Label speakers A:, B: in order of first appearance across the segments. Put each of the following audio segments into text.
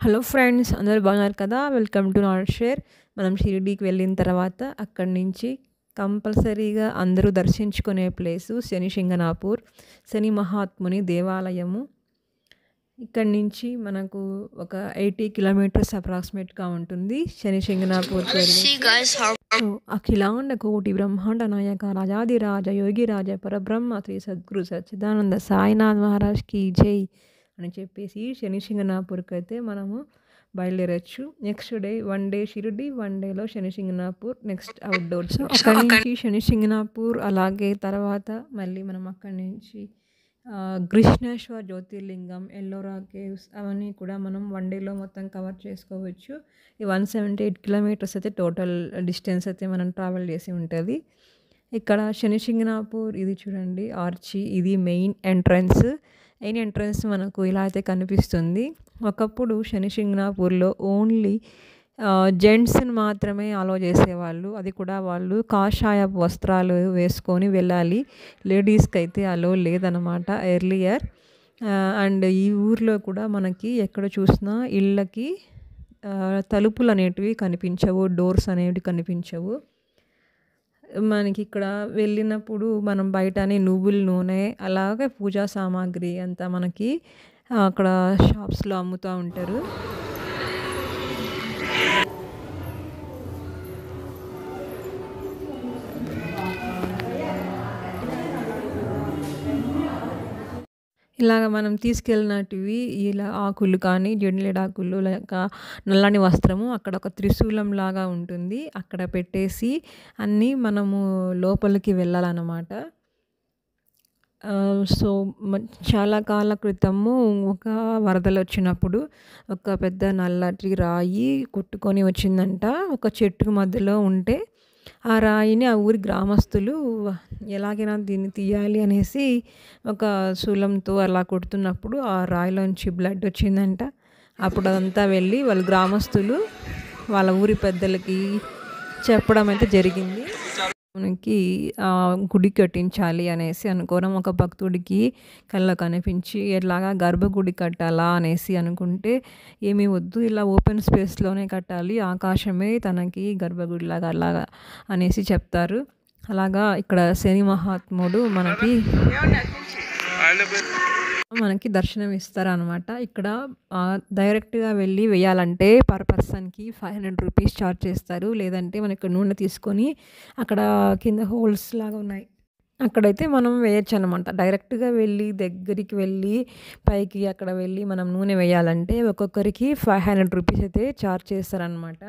A: Hello friends, అందరూ బాగున్నారు కదా? Welcome to not share. మనం షిరిడీకి వెళ్ళిన తర్వాత అక్కడి నుంచి కంపల్సరీగా అందరూ దర్శించుకునే ప్లేసు శనిశింగణాపూర్, శని మహాత్ముని దేవాలయము. ఇక్కడి నుంచి మనకు ఒక 80 కిలోమీటర్స్ అప్రాక్సిమేట్గా ఉంటుంది శనిశింగణాపూర్కి వెళ్ళి. అఖిలాండ కోటి బ్రహ్మాండ నాయక రాజాదిరాజ యోగిరాజ పరబ్రహ్మ శ్రీ సద్గురు సచ్చిదానంద సాయినాథ్ మహారాజ్కి జై అని చెప్పేసి శనిశింగణాపూర్కి అయితే మనము బయలుదేరచ్చు. నెక్స్ట్ డే 1 డే షిరిడి, 1 డేలో శనిశింగణాపూర్, నెక్స్ట్ అవుట్డోర్స్. అక్కడి నుంచి శనిశింగణాపూర్, అలాగే తర్వాత మళ్ళీ మనం అక్కడి నుంచి కృష్ణేశ్వర్ జ్యోతిర్లింగం, ఎల్లోరా కేవ్స్ అవన్నీ కూడా మనం 1 డేలో మొత్తం కవర్ చేసుకోవచ్చు. ఈ 178 కిలోమీటర్స్ అయితే టోటల్ డిస్టెన్స్ అయితే మనం ట్రావెల్ చేసి ఉంటుంది. ఇక్కడ శనిశింగణాపూర్ ఇది చూడండి ఆర్చి, ఇది మెయిన్ ఎంట్రన్స్ మనకు ఇలా అయితే కనిపిస్తుంది. ఒకప్పుడు శనిశింగణాపూర్లో ఓన్లీ జెంట్స్ని మాత్రమే అలో చేసేవాళ్ళు. అది కూడా వాళ్ళు కాషాయపు వస్త్రాలు వేసుకొని వెళ్ళాలి. లేడీస్కి అయితే అలో లేదనమాట ఎర్లియర్. అండ్ ఈ ఊర్లో కూడా మనకి ఎక్కడ చూసినా ఇళ్ళకి తలుపులు అనేటివి కనిపించవు, డోర్స్ అనేవి కనిపించవు. మనకి ఇక్కడ వెళ్ళినప్పుడు మనం బయటనే నువ్వుల నూనె, అలాగే పూజా సామాగ్రి అంతా మనకి అక్కడ షాప్స్లో అమ్ముతూ ఉంటారు. ఇలాగ మనం తీసుకెళ్ళినటివి ఇలా ఆకులు కానీ, జెండులేడాకులు, లేక నల్లని వస్త్రము, అక్కడ ఒక త్రిశూలం లాగా ఉంటుంది, అక్కడ పెట్టేసి అన్నీ మనము లోపలికి వెళ్ళాలన్నమాట. సో చాలా కాల క్రితము ఒక వరదలు వచ్చినప్పుడు ఒక పెద్ద నల్లటి రాయి కొట్టుకొని వచ్చిందంట ఒక చెట్టు మధ్యలో ఉంటే. ఆ రాయిని ఆ ఊరి గ్రామస్తులు ఎలాగైనా దీన్ని తీయాలి అనేసి ఒక శూలంతో అలా కొడుతున్నప్పుడు ఆ రాయిలోంచి బ్లడ్ వచ్చిందంట. అప్పుడు అదంతా వెళ్ళి వాళ్ళ గ్రామస్తులు వాళ్ళ ఊరి పెద్దలకి చెప్పడం అయితే జరిగింది. మనకి గుడి కట్టించాలి అనేసి అనుకోవడం, ఒక భక్తుడికి కళ్ళ కనిపించి ఎలాగా గర్భగుడి కట్టాలా అనేసి అనుకుంటే, ఏమీ వద్దు ఇలా ఓపెన్ స్పేస్లోనే కట్టాలి, ఆకాశమే తనకి గర్భగుడిలాగా అలాగా అనేసి చెప్తారు. అలాగా ఇక్కడ శని మహాత్ముడు మనకి దర్శనం ఇస్తారనమాట. ఇక్కడ డైరెక్ట్గా వెళ్ళి వేయాలంటే పర్ పర్సన్కి 500 రూపీస్ ఛార్జ్ చేస్తారు. లేదంటే మనకి నూనె తీసుకొని అక్కడ కింద హోల్స్ లాగా ఉన్నాయి, అక్కడైతే మనం వేయచ్చు అనమాట. డైరెక్ట్గా వెళ్ళి దగ్గరికి వెళ్ళి పైకి అక్కడ వెళ్ళి మనం నూనె వేయాలంటే ఒక్కొక్కరికి 500 రూపీస్ అయితే ఛార్జ్ చేస్తారనమాట.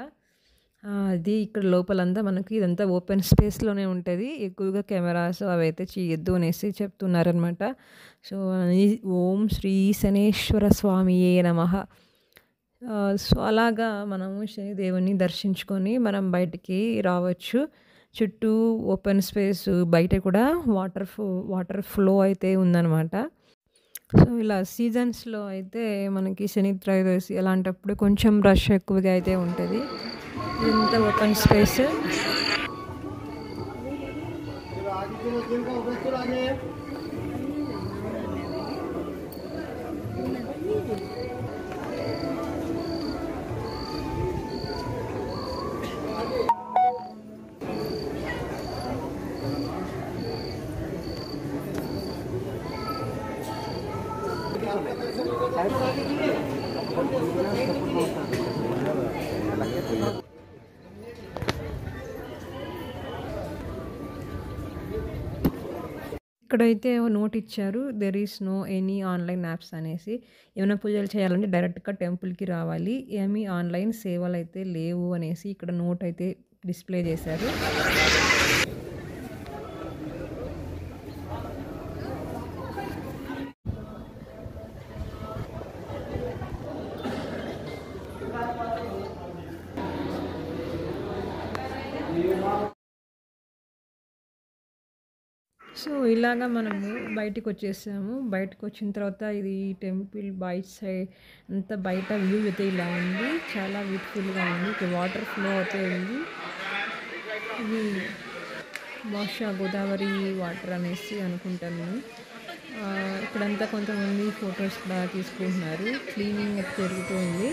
A: అది ఇక్కడ లోపలంతా మనకి ఇదంతా ఓపెన్ స్పేస్లోనే ఉంటుంది. ఎక్కువగా కెమెరాస్ అవి అయితే చేయొద్దు అనేసి చెప్తున్నారనమాట. సో ఓం శ్రీ శనేశ్వర స్వామియే నమః. సో అలాగా మనము శనిదేవుని దర్శించుకొని మనం బయటికి రావచ్చు. చుట్టూ ఓపెన్ స్పేస్, బయట కూడా వాటర్ ఫ్లో అయితే ఉందన్నమాట. సో ఇలా సీజన్స్లో అయితే మనకి శని త్రయోదశి అలాంటప్పుడు కొంచెం రష్ ఎక్కువగా అయితే ఉంటుంది. ఇంత ఓపెన్ స్పేస్. ఇక్కడైతే నోట్ ఇచ్చారు, there is no any online apps అనేసి. ఏమైనా పూజలు చేయాలంటే డైరెక్ట్గా టెంపుల్కి రావాలి, ఏమీ ఆన్లైన్ సేవలు అయితే లేవు అనేసి ఇక్కడ నోట్ అయితే డిస్ప్లే చేశారు. సో ఇలాగా మనము బయటకు వచ్చేసాము. బయటకు వచ్చిన తర్వాత ఇది టెంపుల్ బయట సైడ్ అంతా బయట వ్యూ అయితే ఇలా ఉంది, చాలా బ్యూటిఫుల్గా ఉంది. ఇక్కడ వాటర్ ఫ్లో అయితే ఉంది. ఇది బహుశా గోదావరి వాటర్ అనేసి అనుకుంటాను. ఇక్కడంతా కొంతమంది ఫొటోస్ కూడా తీసుకుంటున్నారు, క్లీనింగ్ జరుగుతుంది.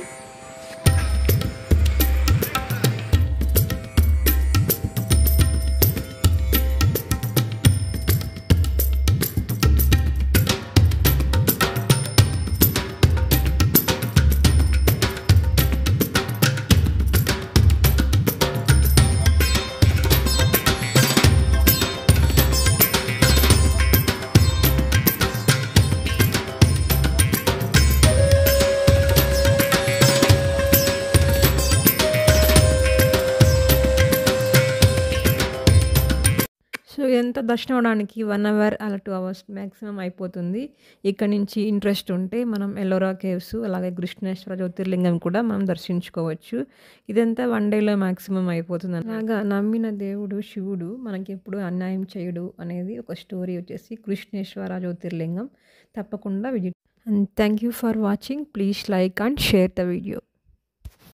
A: ఇదంతా దర్శనం అవ్వడానికి 1 అవర్ అలా 2 అవర్స్ మ్యాక్సిమం అయిపోతుంది. ఇక్కడ నుంచి ఇంట్రెస్ట్ ఉంటే మనం ఎల్లోరా కేవ్స్ అలాగే కృష్ణేశ్వర జ్యోతిర్లింగం కూడా మనం దర్శించుకోవచ్చు. ఇదంతా 1 డేలో మ్యాక్సిమం అయిపోతుంది. అలాగా నమ్మిన దేవుడు శివుడు మనకెప్పుడు అన్యాయం చేయడు అనేది ఒక స్టోరీ వచ్చేసి కృష్ణేశ్వర జ్యోతిర్లింగం. తప్పకుండా visit. And thank you for watching. Please like and share the video.